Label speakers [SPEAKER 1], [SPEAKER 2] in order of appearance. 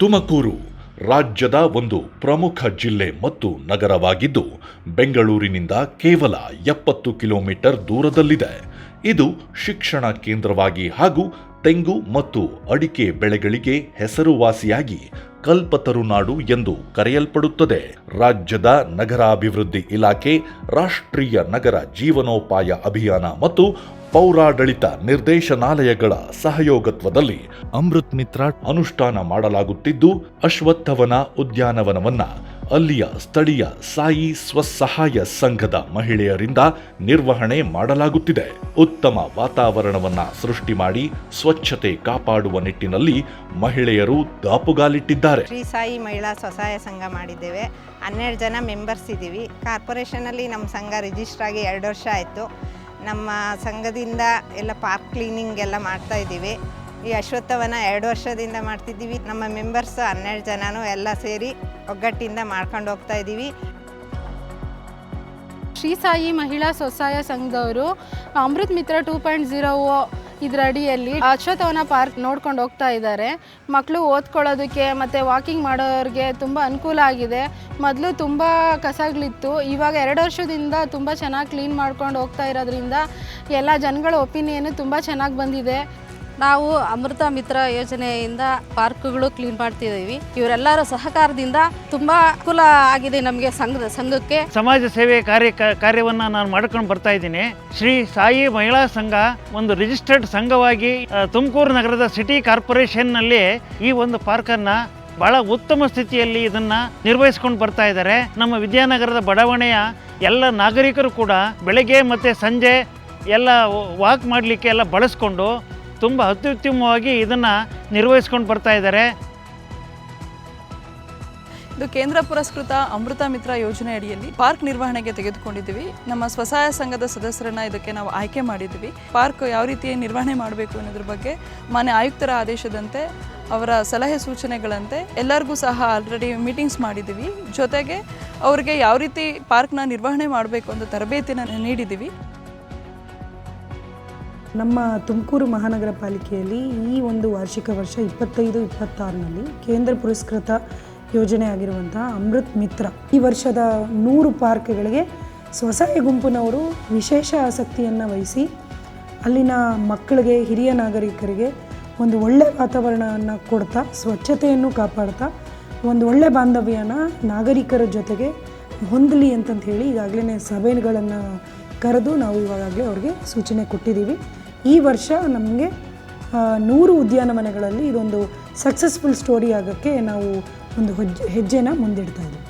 [SPEAKER 1] ತುಮಕೂರು ರಾಜ್ಯದ ಒಂದು ಪ್ರಮುಖ ಜಿಲ್ಲೆ ಮತ್ತು ನಗರವಾಗಿದ್ದು ಬೆಂಗಳೂರಿನಿಂದ ಕೇವಲ 70 ಕಿಲೋಮೀಟರ್ ದೂರದಲ್ಲಿದೆ. ಇದು ಶಿಕ್ಷಣ ಕೇಂದ್ರವಾಗಿ ಹಾಗೂ ತೆಂಗು ಮತ್ತು ಅಡಿಕೆ ಬೆಳೆಗಳಿಗೆ ಹೆಸರುವಾಸಿಯಾಗಿ ಕಲ್ಪತರುನಾಡು ಎಂದು ಕರೆಯಲ್ಪಡುತ್ತದೆ. ರಾಜ್ಯದ ನಗರಾಭಿವೃದ್ಧಿ ಇಲಾಖೆ, ರಾಷ್ಟ್ರೀಯ ನಗರ ಜೀವನೋಪಾಯ ಅಭಿಯಾನ ಮತ್ತು ಪೌರಾಡಳಿತ ನಿರ್ದೇಶನಾಲಯಗಳ ಸಹಯೋಗತ್ವದಲ್ಲಿ ಅಮೃತ್ ಮಿತ್ರ ಅನುಷ್ಠಾನ ಮಾಡಲಾಗುತ್ತಿದ್ದು, ಅಶ್ವತ್ಥವನ ಉದ್ಯಾನವನವನ್ನ ಅಲ್ಲಿಯ ಸ್ಥಳೀಯ ಸಾಯಿ ಸ್ವಸಹಾಯ ಸಂಘದ ಮಹಿಳೆಯರಿಂದ ನಿರ್ವಹಣೆ ಮಾಡಲಾಗುತ್ತಿದೆ. ಉತ್ತಮ ವಾತಾವರಣವನ್ನ ಸೃಷ್ಟಿ ಮಾಡಿ ಸ್ವಚ್ಛತೆ ಕಾಪಾಡುವ ನಿಟ್ಟಿನಲ್ಲಿ ಮಹಿಳೆಯರು ದಾಪುಗಾಲಿಟ್ಟಿದ್ದಾರೆ.
[SPEAKER 2] ಶ್ರೀ ಸಾಯಿ ಮಹಿಳಾ ಸ್ವಸಹಾಯ ಸಂಘ ಮಾಡಿದ್ದೇವೆ. 12 ಜನ ಮೆಂಬರ್ಸ್ ಇದ್ದೀವಿ. ಕಾರ್ಪೊರೇಷನಲ್ಲಿ ನಮ್ಮ ಸಂಘ ರಿಜಿಸ್ಟರ್ ಆಗಿ 2 ವರ್ಷ ಆಯಿತು. ನಮ್ಮ ಸಂಘದಿಂದ ಎಲ್ಲ ಪಾರ್ಕ್ ಕ್ಲೀನಿಂಗ್ ಎಲ್ಲ ಮಾಡ್ತಾ ಇದ್ದೀವಿ. ಈ ಅಶ್ವತ್ಥವನ 2 ವರ್ಷದಿಂದ ಮಾಡ್ತಿದ್ದೀವಿ. ನಮ್ಮ ಮೆಂಬರ್ಸ್ 12 ಜನನೂ ಎಲ್ಲ ಸೇರಿ ಒಗ್ಗಟ್ಟಿಂದ ಮಾಡ್ಕೊಂಡು ಹೋಗ್ತಾ ಇದ್ದೀವಿ.
[SPEAKER 3] ಶ್ರೀ ಸಾಯಿ ಮಹಿಳಾ ಸ್ವಸಹಾಯ ಸಂಘದವರು ಅಮೃತ್ ಮಿತ್ರ 2.0 ಇದರ ಅಡಿಯಲ್ಲಿ ಅಶ್ವತ್ಥವನ ಪಾರ್ಕ್ ನೋಡ್ಕೊಂಡು ಹೋಗ್ತಾ ಇದ್ದಾರೆ. ಮಕ್ಕಳು ಓದ್ಕೊಳ್ಳೋದಕ್ಕೆ ಮತ್ತು ವಾಕಿಂಗ್ ಮಾಡೋರಿಗೆ ತುಂಬ ಅನುಕೂಲ ಆಗಿದೆ. ಮೊದಲು ತುಂಬ ಕಸಗಳಿತ್ತು, ಇವಾಗ 2 ವರ್ಷದಿಂದ ತುಂಬ ಚೆನ್ನಾಗಿ ಕ್ಲೀನ್ ಮಾಡ್ಕೊಂಡು ಹೋಗ್ತಾ ಇರೋದ್ರಿಂದ ಎಲ್ಲ ಜನಗಳ ಒಪಿನಿಯನು ತುಂಬ ಚೆನ್ನಾಗಿ ಬಂದಿದೆ.
[SPEAKER 4] ನಾವು ಅಮೃತ ಮಿತ್ರ ಯೋಜನೆಯಿಂದ ಪಾರ್ಕ್ಗಳು ಕ್ಲೀನ್ ಮಾಡ್ತಿದ್ದೀವಿ. ಇವರೆಲ್ಲರ ಸಹಕಾರದಿಂದ ತುಂಬ ಅನುಕೂಲ ಆಗಿದೆ ನಮಗೆ ಸಂಘಕ್ಕೆ.
[SPEAKER 5] ಸಮಾಜ ಸೇವೆ ಕಾರ್ಯವನ್ನು ನಾನು ಮಾಡ್ಕೊಂಡು ಬರ್ತಾ ಇದ್ದೀನಿ. ಶ್ರೀ ಸಾಯಿ ಮಹಿಳಾ ಸಂಘ ಒಂದು ರಿಜಿಸ್ಟರ್ಡ್ ಸಂಘವಾಗಿ ತುಮಕೂರು ನಗರದ ಸಿಟಿ ಕಾರ್ಪೊರೇಷನ್ನಲ್ಲಿ ಈ ಒಂದು ಪಾರ್ಕನ್ನು ಬಹಳ ಉತ್ತಮ ಸ್ಥಿತಿಯಲ್ಲಿ ಇದನ್ನು ನಿರ್ವಹಿಸ್ಕೊಂಡು ಬರ್ತಾ ಇದ್ದಾರೆ. ನಮ್ಮ ವಿದ್ಯಾನಗರದ ಬಡಾವಣೆಯ ಎಲ್ಲ ನಾಗರಿಕರು ಕೂಡ ಬೆಳಗ್ಗೆ ಮತ್ತು ಸಂಜೆ ಎಲ್ಲ ವಾಕ್ ಮಾಡಲಿಕ್ಕೆ ಎಲ್ಲ ಬಳಸ್ಕೊಂಡು ತುಂಬ ಅತ್ಯುತ್ತಮವಾಗಿ ಇದನ್ನು ನಿರ್ವಹಿಸ್ಕೊಂಡು ಬರ್ತಾ ಇದ್ದಾರೆ.
[SPEAKER 6] ಇದು ಕೇಂದ್ರ ಪುರಸ್ಕೃತ ಅಮೃತ ಮಿತ್ರ ಯೋಜನೆ ಅಡಿಯಲ್ಲಿ ಪಾರ್ಕ್ ನಿರ್ವಹಣೆಗೆ ತೆಗೆದುಕೊಂಡಿದ್ದೀವಿ. ನಮ್ಮ ಸ್ವಸಹಾಯ ಸಂಘದ ಸದಸ್ಯರನ್ನ ಇದಕ್ಕೆ ನಾವು ಆಯ್ಕೆ ಮಾಡಿದ್ದೀವಿ. ಪಾರ್ಕ್ ಯಾವ ರೀತಿ ನಿರ್ವಹಣೆ ಮಾಡಬೇಕು ಅನ್ನೋದ್ರ ಬಗ್ಗೆ ಮಾನ್ಯ ಆಯುಕ್ತರ ಆದೇಶದಂತೆ, ಅವರ ಸಲಹೆ ಸೂಚನೆಗಳಂತೆ ಎಲ್ಲರಿಗೂ ಸಹ ಆಲ್ರೆಡಿ ಮೀಟಿಂಗ್ಸ್ ಮಾಡಿದ್ದೀವಿ. ಜೊತೆಗೆ ಅವರಿಗೆ ಯಾವ ರೀತಿ ಪಾರ್ಕ್ನ ನಿರ್ವಹಣೆ ಮಾಡಬೇಕು ಅಂತ ತರಬೇತಿನ ನೀಡಿದ್ದೀವಿ.
[SPEAKER 7] ನಮ್ಮ ತುಮಕೂರು ಮಹಾನಗರ ಪಾಲಿಕೆಯಲ್ಲಿ ಈ ಒಂದು ವಾರ್ಷಿಕ ವರ್ಷ 25-26ನಲ್ಲಿ ಕೇಂದ್ರ ಪುರಸ್ಕೃತ ಯೋಜನೆ ಆಗಿರುವಂಥ ಅಮೃತ್ ಮಿತ್ರ ಈ ವರ್ಷದ 100 ಪಾರ್ಕ್ಗಳಿಗೆ ಸ್ವಸಹಾಯ ಗುಂಪಿನವರು ವಿಶೇಷ ಆಸಕ್ತಿಯನ್ನು ವಹಿಸಿ ಅಲ್ಲಿನ ಮಕ್ಕಳಿಗೆ, ಹಿರಿಯ ನಾಗರಿಕರಿಗೆ ಒಂದು ಒಳ್ಳೆಯ ವಾತಾವರಣವನ್ನು ಕೊಡ್ತಾ, ಸ್ವಚ್ಛತೆಯನ್ನು ಕಾಪಾಡ್ತಾ ಒಂದು ಒಳ್ಳೆಯ ಬಾಂಧವ್ಯನ ನಾಗರಿಕರ ಜೊತೆಗೆ ಹೊಂದಲಿ ಅಂತಂತ ಹೇಳಿ ಈಗಾಗಲೇ ಸಭೆಗಳನ್ನು ಕರೆದು ನಾವು ಇವಾಗಲೇ ಅವ್ರಿಗೆ ಸೂಚನೆ ಕೊಟ್ಟಿದ್ದೀವಿ. ಈ ವರ್ಷ ನಮಗೆ 100 ಉದ್ಯಾನವನಗಳಲ್ಲಿ ಇದೊಂದು ಸಕ್ಸಸ್ಫುಲ್ ಸ್ಟೋರಿ ಆಗೋಕ್ಕೆ ನಾವು ಒಂದು ಹೆಜ್ಜೆನ ಮುಂದಿಡ್ತಾ ಇದ್ದೀವಿ.